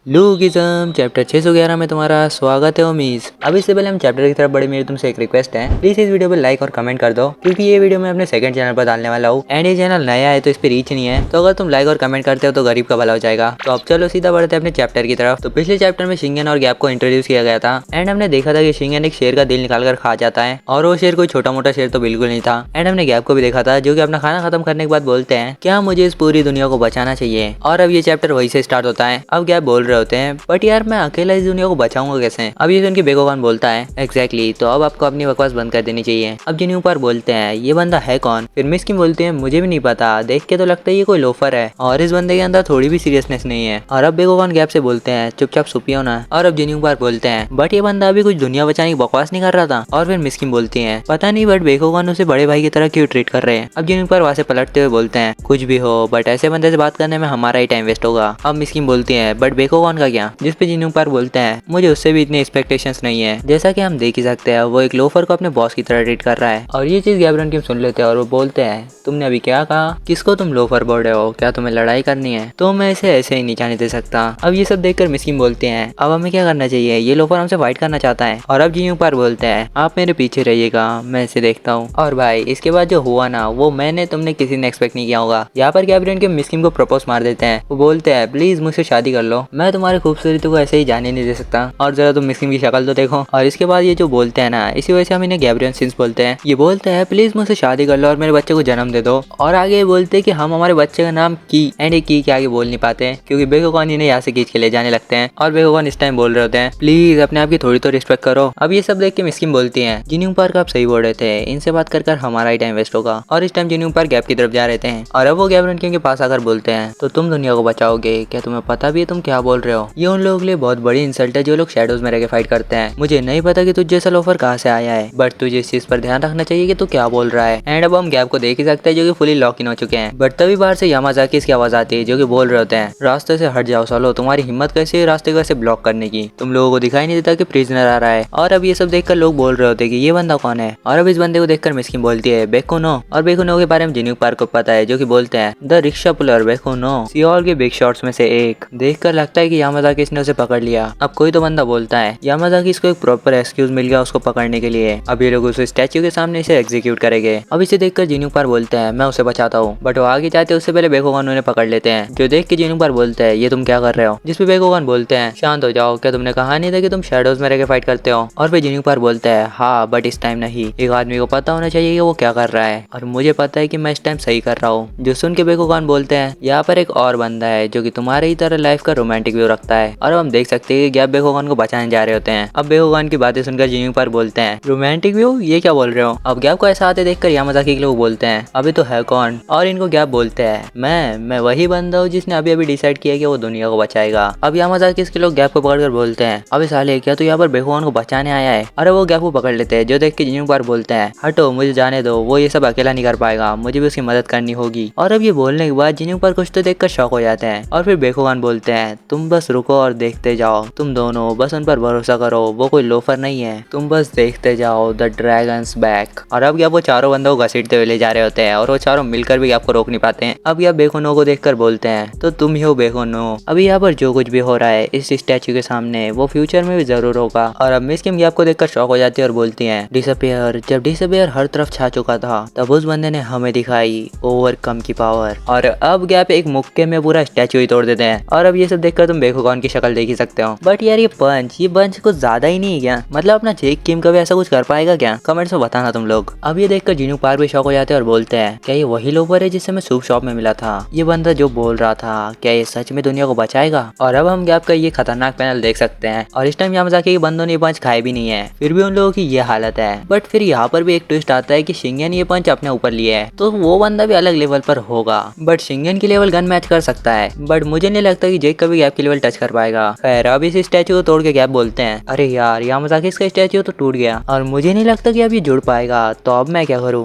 लूगिज्म chapter 611 में तुम्हारा स्वागत है उम्मीद। अब इससे पहले हम चैप्टर की तरफ बढ़े, मेरी तुमसे एक रिक्वेस्ट है, प्लीज इस वीडियो पे लाइक और कमेंट कर दो, क्योंकि ये वीडियो मैं अपने सेकंड चैनल पर डालने वाला हूँ एंड ये चैनल नया है तो इस पे रीच नहीं है। तो अगर तुम लाइक और कमेंट करते हो तो गरीब का भला हो जाएगा। तो अब चलो सीधा बढ़ते हैं अपने चैप्टर की तरफ। तो पिछले चैप्टर में शिंगन और गैप को इंट्रोड्यूस किया गया था एंड हमने देखा था कि शिंगन एक शेर का दिल निकाल कर खा जाता है और वो शेर कोई छोटा मोटा शेर तो बिल्कुल नहीं था। एंड हमने गैप को भी देखा था जो कि अपना खाना खत्म करने के बाद बोलते हैं क्या मुझे इस पूरी दुनिया को बचाना चाहिए। और अब ये चैप्टर वही से स्टार्ट होता है। अब गैप बोल रहे होते हैं बट यार मैं अकेला इस दुनिया को बचाऊंगा कैसे। अब ये सुन के बेगोगान बोलता है एग्जैक्टली तो अब आपको अपनी बकवास बंद कर देनी चाहिए। अब जिन्हीं ऊपर बोलते हैं ये बंदा है कौन। फिर मिस किम बोलते हैं मुझे भी नहीं पता, देख के तो लगता है ये कोई लोफर है और इस बंदे के अंदर थोड़ी भी सीरियसनेस नहीं है। और अब बेगोगान गैप से बोलते हैं चुपचाप सुपियो ना। और अब जिन्हीं ऊपर बोलते हैं बट ये बंदा अभी कुछ दुनिया बचाने की बकवास नहीं कर रहा था। और फिर मिस किम बोलती है पता नहीं बट बेगोगान उसे बड़े भाई की तरह क्यों ट्रीट कर रहे हैं। अब जिन्हीं ऊपर वहां से पलटते हुए बोलते हैं कुछ भी हो बट ऐसे बंदे से बात करने में हमारा ही टाइम वेस्ट होगा। अब मिस किम बोलती है बट बेगोगान का क्या। जिस पे जिन्हीं ऊपर बोलते हैं मुझे उससे भी इतनी एक्सपेक्टेशंस नहीं है। जैसा कि हम देख ही सकते हैं वो एक लोफर को अपने बॉस की तरह ट्रीट कर रहा है। और ये चीज गैब्रियन किम सुन लेते हैं और वो बोलते हैं तुमने अभी क्या कहा, किसको तुम लोफर बोल रहे हो, क्या तुम्हें लड़ाई करनी है, तो मैं इसे ऐसे ही नहीं जाने दे सकता। अब ये सब देखकर मिस किम बोलते हैं अब हमें क्या करना चाहिए, ये लोफर हमसे फाइट करना चाहता है। और अब जिन्हीं ऊपर बोलते हैं आप मेरे पीछे रहिएगा मैं इसे देखता हूँ। और भाई इसके बाद जो हुआ ना वो मैंने तुमने किसी ने एक्सपेक्ट नहीं किया होगा। यहाँ पर गैब्रियन किम मिस किम को प्रपोज मार देते हैं। वो बोलते हैं प्लीज मुझसे शादी कर लो, मैं तुम्हारी खूबसूरती को ऐसे ही जाने नहीं दे सकता और जरा तुम मिस किम की शक्ल तो देखो। और इसके बाद ये जो बोलते हैं ना इसी वजह से हम इन्हें गैब्रियन सिंस बोलते हैं। ये बोलते हैं प्लीज मुझसे शादी कर लो और मेरे बच्चे को जन्म दे दो। और आगे ये बोलते हैं कि हम हमारे बच्चे का नाम की एंड ये की के आगे बोल नहीं पाते क्योंकि बेगोगान इन्हें यहाँ से खींच के ले जाने लगते हैं। और बेगोगान इस टाइम बोल रहे होते हैं प्लीज अपने आप की थोड़ी तो रिस्पेक्ट करो। अब ये सब देख के मिस किम बोलती है जिन्हीं ऊपर आप सही बोल रहे थे, इनसे बात कर हमारा ही टाइम वेस्ट होगा। और इस टाइम जिन्हीं ऊपर गैप की तरफ जा रहे थे और अब वो गैब्रियन किम के पास आकर बोलते हैं तो तुम दुनिया को बचाओगे, क्या तुम्हें पता भी है तुम क्या बोल रहे हो। ये उन लोगों के लिए बहुत बड़ी इंसल्ट है जो लोग शैडोज में रह के फाइट करते हैं। मुझे नहीं पता कि तुझ जैसा लोफर कहाँ से आया है बट तुझे इस चीज पर ध्यान रखना चाहिए कि तू क्या बोल रहा है। एंड अब हम गैप को देख ही सकते हैं जो कि फुली लॉक इन हो चुके हैं। बट तभी बाहर से यामाजाकी इसकी आवाज आती है जो कि बोल रहे होते हैं रास्ते से हट जाओ सालो, तुम्हारी हिम्मत कैसे है रास्ते को ऐसे ब्लॉक करने की, तुम लोगों को दिखाई नहीं देता कि प्रिजनर आ रहा है। और अब ये सब देखकर लोग बोल रहे होते हैं कि ये बंदा कौन है। और अब इस बंदे को देखकर मिस किम बोलती है बेकुनो। और बेकुनो के बारे में जिन्हीं पार्क को पता है जो कि बोलते हैं द रिक्शा पुलर बेकुनो, सियोल के बिग शॉट्स में से एक। देखकर लगता है कि यामाजाकी इसने उसे पकड़ लिया। अब कोई तो बंदा बोलता है यामाजाकी इसको एक प्रॉपर एक्सक्यूज मिल गया उसको पकड़ने के लिए। अब ये लोग उस स्टैच्यू के सामने इसे एग्जीक्यूट करेंगे। अब इसे देखकर जिन्हीं पर बोलते हैं मैं उसे बचाता हूँ बट वो आगे जाते उससे पहले बेगोगान उन्हें पकड़ लेते हैं। जो देख के जिन्हीं पर बोलते हैं ये तुम क्या कर रहे हो। जिसपे बेगोगान बोलते हैं शांत हो जाओ, क्या तुमने कहा नहीं था कि तुम शैडोज में रह के फाइट करते हो। और फिर जिन्हीं पर बोलते हैं हाँ बट इस टाइम नहीं, एक आदमी को पता होना चाहिए कि वो क्या कर रहा है और मुझे पता है कि मैं इस टाइम सही कर रहा हूँ। जो सुन के बेगोगान बोलते हैं यहाँ पर एक और बंदा है जो कि तुम्हारे ही तरह लाइफ का रोमांटिक व्यू रखता है। और अब हम देख सकते हैं कि गैप बेगोगान को बचाने जा रहे होते हैं। अब बेगोगान की बातें सुनकर जिन्हीं पर बोलते हैं रोमांटिक व्यू, ये क्या बोल रहे हो। अब गैप को ऐसा आते देखकर यामाजाकी के लोग बोलते हैं अभी तो है कौन। और इनको गैप बोलते हैं मैं वही बंदा हूँ जिसने अभी अभी डिसाइड किया कि वो दुनिया को बचाएगा। अब यामाजाकी इसके लोग गैप को पकड़कर बोलते हैं अबे साले क्या तू यहाँ पर बेगोगान को बचाने आया है। अरे वो गैप को पकड़ लेते हैं जो देख के जिन्हीं पर बोलते हैं हटो मुझे जाने दो, वो ये सब अकेला नहीं कर पाएगा, मुझे भी उसकी मदद करनी होगी। और अब ये बोलने के बाद जिन्हीं पर कुछ तो देखकर शॉक हो जाते हैं। और फिर बेगोगान बोलते हैं तुम बस रुको और देखते जाओ, तुम दोनों बस उन पर भरोसा करो, वो कोई लोफर नहीं है, तुम बस देखते जाओ द ड्रैगन्स बैक। और अब क्या वो चारों बंदों को घसीटते हुए ले जा रहे होते हैं और वो चारों मिलकर भी आपको रोक नहीं पाते हैं। अब यह बेगोनो को देखकर बोलते हैं तो तुम ही हो बेगोनो। अभी यहाँ पर जो कुछ भी हो रहा है इस स्टैच्यू के सामने वो फ्यूचर में भी जरूर होगा। और अब मिस किम आपको देखकर शॉक हो जाती है और बोलती है डिसअपियर। जब डिसअपियर हर तरफ छा चुका था तब उस बंदे ने हमें दिखाई ओवरकम की पावर। और अब गैप एक मुक्के में पूरा स्टैच्यू ही तोड़ देते हैं। और अब ये सब देखकर तुम बेगोगान की शक्ल देख ही सकते हो। बट यार ये बंच कुछ ज्यादा ही नहीं है क्या, मतलब अपना जेक किम कभी ऐसा कुछ कर पाएगा क्या, कमेंट्स में बताना तुम लोग। अब ये देखकर जिन्हों पार भी शॉक हो जाते हैं और बोलते हैं क्या ये वही लोफर है जिससे मैं सूप शॉप में मिला था, ये बंदा जो बोल रहा था क्या ये सच में दुनिया को बचाएगा। और अब हम गैप का ये खतरनाक पैनल देख सकते हैं। और इस टाइम यामाजाकी के बंदों ने पंच खाए भी नहीं है फिर भी उन लोगों की ये हालत है। बट फिर यहाँ पर भी एक ट्विस्ट आता है कि शिंगन ये पंच अपने ऊपर लिए है तो वो बंदा भी अलग लेवल पर होगा। बट शिंगन की लेवल गन मैच कर सकता है बट मुझे नहीं लगता कि जेक कभी गैप की लेवल टच कर पाएगा। खैर अब इस स्टैच्यू को तोड़ के गैप बोलते हैं अरे यार यामाजाकी इसका स्टैच्यू तो टूट गया और मुझे नहीं लगता कि अब ये जुड़ पाएगा, तो अब मैं क्या करूँ।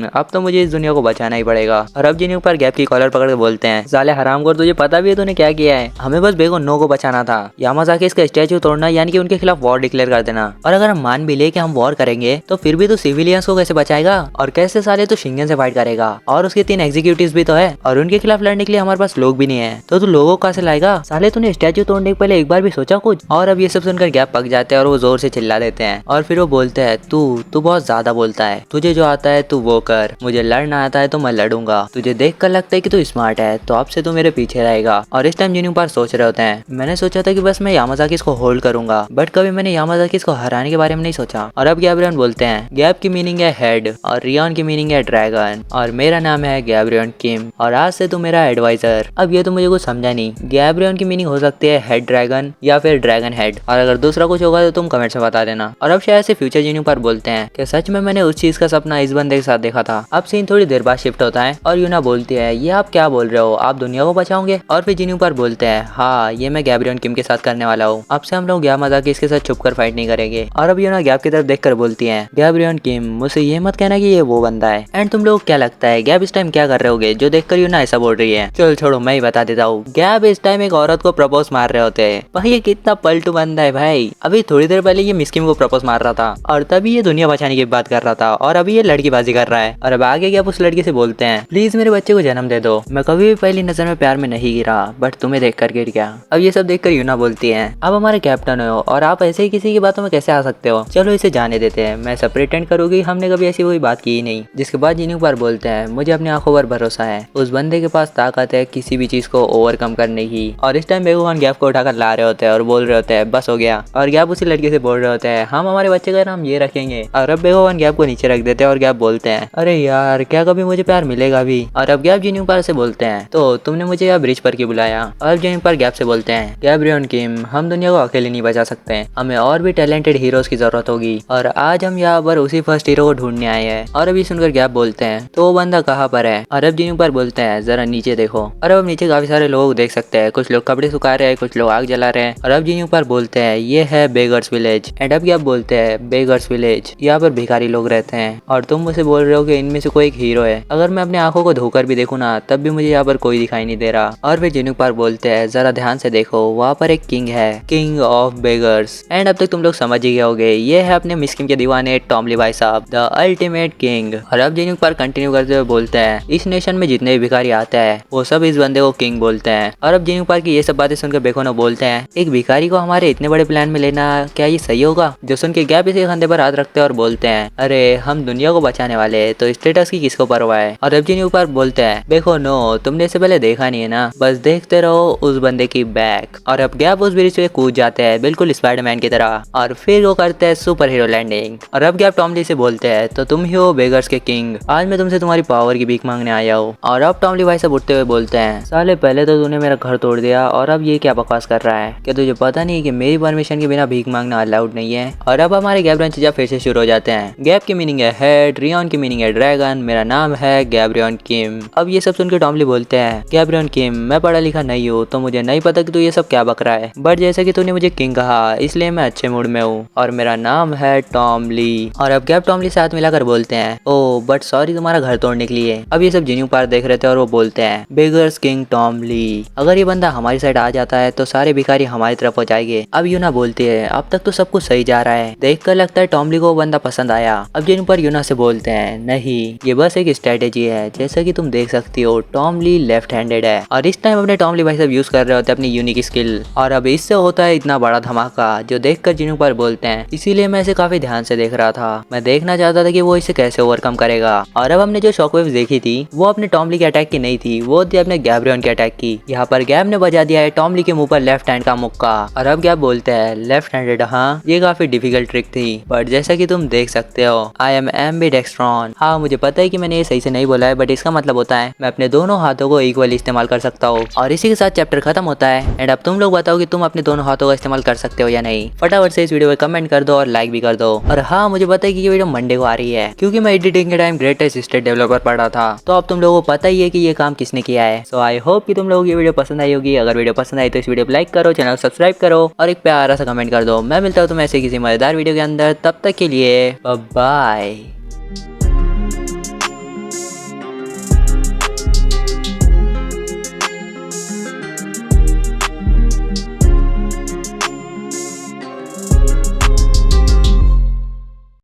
अब तो मुझे इस दुनिया को बचाना ही पड़ेगा। और अब जिन्हीं ऊपर गैप की कॉलर पकड़ के बोलते हैं साले हरामखोर तुझे पता भी है तूने क्या किया है, हमें बस बेगोनो को बचाना था, यामाजाकी इसका स्टैच्यू तोड़ना यानी कि उनके खिलाफ वॉर डिक्लेयर कर देना। और अगर हम मान भी ले कि हम वॉर करेंगे तो फिर भी तो सिविलियंस को कैसे बचाएगा और कैसे साले तो शिंगन से फाइट करेगा और उसके 3 एग्जीक्यूटिव्स भी तो है और उनके खिलाफ लड़ने के लिए हमारे पास लोग भी नहीं है, तो तू लोगों को कहाँ से लाएगा साले, तूने स्टैचू तोड़ने के पहले एक बार भी सोचा कुछ? और अब ये सब सुनकर गैप पक जाते हैं और वो जोर से चिल्ला देते हैं और फिर वो बोलते हैं तू बहुत ज्यादा बोलता है, तुझे जो आता है तू वो कर, मुझे लड़ना आता है तो मैं लड़ूंगा, तुझे देख कर लगता है कि तू स्मार्ट है तो अब से तू मेरे पीछे रहेगा। और इस टाइम जिन्हों पर सोच रहे होते हैं मैंने सोचा था कि बस मैं यामाजाकी को होल्ड करूंगा, बट कभी मैंने यामाजाकी को हराने के बारे में नहीं सोचा। और अब गैब्रियन बोलते हैं गैप की मीनिंग है हेड और रियन की मीनिंग है ड्रैगन और मेरा नाम है गैब्रियन किम और आज से तू मेरा एडवाइजर। अब ये तो मुझे कुछ समझा नहीं, गैब्रियन की मीनिंग हो सकती है हेड ड्रैगन या फिर ड्रैगन हेड, और अगर दूसरा कुछ होगा तो तुम कमेंट में बता देना। और अब शायद से फ्यूचर जिन्हों पर बोलते हैं कि सच में मैंने उस चीज का सपना इस बंदे के साथ देखा था। अब सीन थोड़ी देर बाद शिफ्ट होता है और यूना बोलती है ये आप क्या बोल रहे हो, आप दुनिया को बचाओगे? और फिर जिन्हों पर बोलते हैं हाँ ये मैं गैब्रियन किम के साथ करने वाला हूँ, अब से हम लोग गैप मजाकी इसके साथ छुप कर फाइट नहीं करेंगे। और अब यूना गैप की तरफ देख कर बोलती है गैब्रियन किम मुझसे ये मत कहना कि ये वो बंदा है। एंड तुम लोग क्या लगता है गैप इस टाइम क्या कर रहे होगे जो देखकर यूना ऐसा बोल रही है? चलो छोड़ो मैं ही बता देता हूँ। गैप इस टाइम एक औरत को प्रपोज मार रहे होते हैं। भाई ये कितना पलटू बंदा है भाई, अभी थोड़ी देर पहले ये मिस्किम को प्रपोज मार रहा था और तभी ये दुनिया बचाने की बात कर रहा था और अभी ये लड़कीबाजी कर रहा है। और अब आगे गैप उस लड़की से बोलते हैं प्लीज मेरे बच्चे को जन्म दे दो, मैं कभी भी पहली नजर में प्यार में नहीं गिरा बट तुम्हें देख कर गिर गया। अब ये सब देखकर यूना बोलती है अब हमारे कैप्टन हो और आप ऐसे ही किसी की बातों में कैसे आ सकते हो, चलो इसे जाने देते हैं, मैं सब प्रिटेंड करूंगी हमने कभी ऐसी कोई बात की ही नहीं। जिसके बाद जिन्हों पर बोलते हैं मुझे अपनी आंखों पर भरोसा है, उस बंदे के पास ताकत है किसी भी चीज को ओवरकम करने की। और इस टाइम बेगुहान गैप को उठाकर ला रहे होते हैं और बोल रहे होते हैं बस हो गया। और गैप उसी लड़के से बोल रहे होते हैं हम हमारे बच्चे का नाम ये रखेंगे। और अब बेगुहान गैप को नीचे रख देते हैं और गैप बोलते हैं अरे यार क्या कभी मुझे प्यार मिलेगा भी? और अब गैप जिन्हों पर से बोलते हैं तो तुमने मुझे यहाँ ब्रिज पर क्यों बुलाया? और जिन्हों पर गैप से बोलते हैं गैब्रियन किम हम दुनिया को अकेले नहीं बचा सकते, हमें और भी टैलेंटेड हीरोज की जरूरत होगी और आज हम यहाँ पर उसी फर्स्ट हीरो को ढूंढने आए हैं। और अभी सुनकर गैप बोलते हैं तो वो बंदा कहाँ पर है? और अब जिन्हों पर बोलते हैं जरा नीचे देखो। और अब नीचे काफी सारे लोग देख सकते हैं, कुछ लोग कपड़े सुखा रहे हैं, कुछ लोग आग जला रहे हैं। और अब जिन्हों पर बोलते हैं ये है बेगर्स विलेज। एंड अब गैप बोलते हैं बेगर्स विलेज यहाँ पर भिखारी लोग रहते हैं और तुम मुझे बोल रहे हो कि इनमें से कोई एक हीरो है, अगर मैं अपनी आंखों को धोकर भी देखूँ ना तब भी मुझे यहाँ पर कोई दिखाई नहीं दे रहा। और फिर जिन्हों पर बोलते हैं जरा ध्यान से देखो वहाँ पर एक किंग है, किंग ऑफ बेगर्स। एंड अब तक तुम लोग समझ ही गए होगे ये है अपने मिस्किम के दीवाने टॉमली भाई साहब द अल्टीमेट किंग। और अब जिन्हों पर कंटिन्यू करते हुए बोलते हैं इस नेशन में जितने भी भिखारी आते हैं वो सब इस बंदे को किंग बोलते हैं। और अब जिन्हों पर की ये सब बातें सुनकर बेखौनो बोलते हैं एक भिखारी को हमारे इतने बड़े प्लान में लेना क्या ये सही होगा? जो सुन के गैप इसी कंधे पर हाथ रखते हैं और बोलते हैं अरे हम दुनिया को बचाने वाले तो स्टेटस की किसको परवाह है? और अब जिन्हों पर बोलते हैं देखो नो तुमने इससे पहले देखा नहीं है ना, बस देखते रहो उस बंदे की बैक। और अब गैप उस ब्रिज पे कूद जाते हैं बिल्कुल स्पाइडरमैन की तरह और फिर वो करते हैं सुपर हीरो लैंडिंग। और अब गैप टॉमली से बोलते हैं तो तुम ही हो बेगर्स के किंग, आज मैं तुमसे तुम्हारी पावर की भीख मांगने आया हूँ। और अब टॉमली भाई सब उठते हुए बोलते हैं साले पहले तो तूने मेरा घर तोड़ दिया और अब ये क्या बकवास कर रहा है, क्या तुझे पता नहीं कि मेरी परमिशन के बिना भीख मांगना अलाउड नहीं है? और अब हमारे गैब्रियन चीजा फिर से शुरू हो जाते हैं। गैप की मीनिंग है हेड, रियन की मीनिंग है ड्रैगन, मेरा नाम है गैब्रियन किम। अब ये सब सुनकर टॉमली बोलते हैं गैब्रियन किम मैं पढ़ा लिखा नहीं हूँ तो मुझे नहीं पता कि तू ये सब क्या बक रहा है, बट जैसे कि तूने मुझे किंग कहा इसलिए मैं अच्छे मूड में हूँ और मेरा नाम है टॉमली। और अब गैप टॉमली से हाथ मिलाकर बोलते हैं ओ बट सॉरी तुम्हारा घर तोड़ने के लिए। अब ये सब जिन्हों पार देख रहे थे और वो बोलते हैं बेगर्स किंग टॉमली, अगर ये बंदा हमारी साइड आ जाता है तो सारे भिखारी हमारी तरफ हो जाएंगे। अब यूना बोलती है अब तक तो सब कुछ सही जा रहा है, देखकर लगता है टॉमली को वो बंदा पसंद आया। अब जिन्हों पर यूना से बोलते हैं नहीं ये बस एक स्ट्रेटेजी है, जैसा कि तुम देख सकती हो टॉमली लेफ्ट हैंडेड है और इस टाइम अपने टॉमली भाई सब यूज कर रहे होते हैं अपनी यूनिक स्किल। और अब इससे होता है इतना बड़ा धमाका जो देखकर जिन्हों पर बोलते हैं इसीलिए मैं इसे काफी ध्यान से देख रहा था, मैं देखना चाहता था कि वो इसे कैसे ओवरकम करेगा। और अब हमने जो शॉकवेव्स देखी थी वो अपने टॉमली के अटैक की नहीं थी, वो थी अपने गैब्रियन के अटैक की। यहाँ पर गैब ने बजा दिया है टॉमली के मुंह पर लेफ्ट हैंड का मुक्का। और अब गैब बोलते हैं लेफ्ट हैंडेड हाँ ये काफी डिफिकल्ट ट्रिक थी बट जैसा कि तुम देख सकते हो आई एम एम्बिडेक्स्ट्रॉन। हाँ मुझे पता है कि मैंने ये सही से नहीं बोला है बट इसका मतलब होता है मैं अपने दोनों हाथों को इक्वली इस्तेमाल कर सकता हूँ। और इसी के साथ चैप्टर खत्म होता है। एंड अब तुम लोग बताओ कि तुम अपने दोनों हाथों का इस्तेमाल कर सकते हो या नहीं। फटाफट से इस वीडियो को कमेंट कर दो और लाइक भी कर दो। और हाँ मुझे पता है कि ये वीडियो मंडे को आ रही है क्योंकि मैं एडिटिंग के टाइम ग्रेटेस्ट स्टेट डेवलपर पढ़ रहा था, तो अब तुम लोगों को पता ही है कि ये काम किसने किया है। सो आई होप कि तुम लोगों को ये वीडियो पसंद आई होगी। अगर वीडियो पसंद आई तो इस वीडियो को लाइक करो, चैनल को सब्सक्राइब करो और एक प्यारा सा कमेंट कर दो। मैं मिलता हूँ तुम्हें ऐसे किसी मजेदार वीडियो के अंदर, तब तक के लिए बाय।